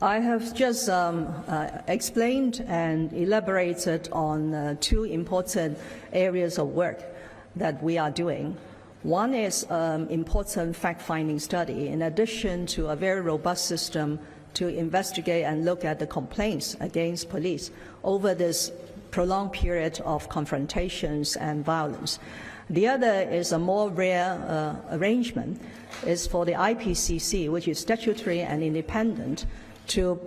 I have just explained and elaborated on two important areas of work that we are doing. One is important fact-finding study, in addition to a very robust system to investigate and look at the complaints against police over this prolonged period of confrontations and violence. The other is a more rare arrangement, is for the IPCC, which is statutory and independent, to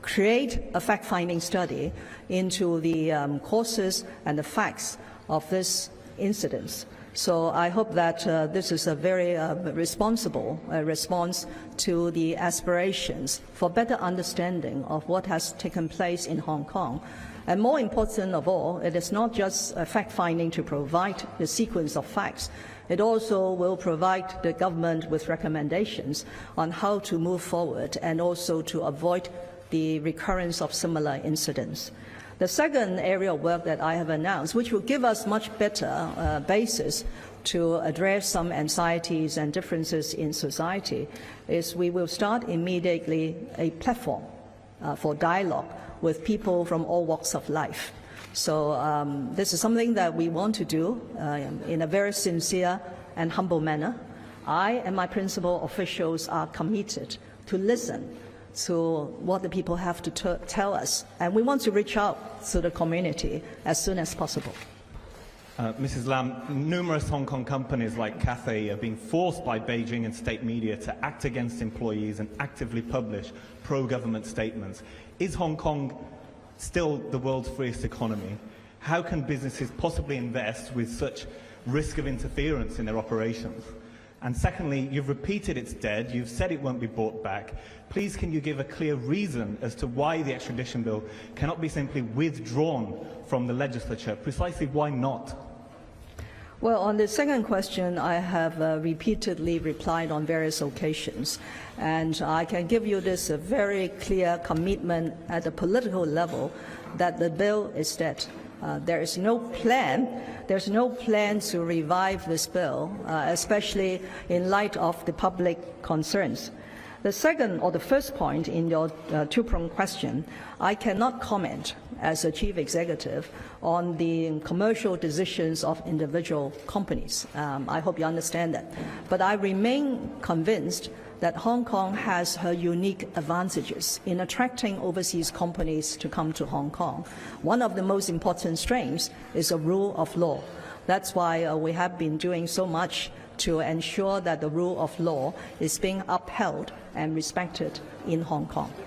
create a fact-finding study into the causes and the facts of this incident. So I hope that this is a very responsible response to the aspirations for better understanding of what has taken place in Hong Kong. And more important of all, it is not just fact-finding to provide the sequence of facts. It also will provide the government with recommendations on how to move forward and also to avoid the recurrence of similar incidents. The second area of work that I have announced, which will give us much better basis to address some anxieties and differences in society, is we will start immediately a platform for dialogue with people from all walks of life. So this is something that we want to do in a very sincere and humble manner. I and my principal officials are committed to listen to what the people have to tell us, and we want to reach out to the community as soon as possible. Mrs. Lam, numerous Hong Kong companies like Cathay are being forced by Beijing and state media to act against employees and actively publish pro-government statements. Is Hong Kong still the world's freest economy? How can businesses possibly invest with such risk of interference in their operations? And secondly, you've repeated it's dead, you've said it won't be brought back. Please, can you give a clear reason as to why the extradition bill cannot be simply withdrawn from the legislature? Precisely why not? Well, on the second question, I have repeatedly replied on various occasions, and I can give you this very clear commitment at the political level that the bill is dead. There is no plan. There's no plan to revive this bill, especially in light of the public concerns. The second or the first point in your two-pronged question, I cannot comment as a chief executive on the commercial decisions of individual companies. I hope you understand that. But I remain convinced that Hong Kong has her unique advantages in attracting overseas companies to come to Hong Kong. One of the most important strengths is a rule of law. That's why we have been doing so much to ensure that the rule of law is being upheld and respected in Hong Kong.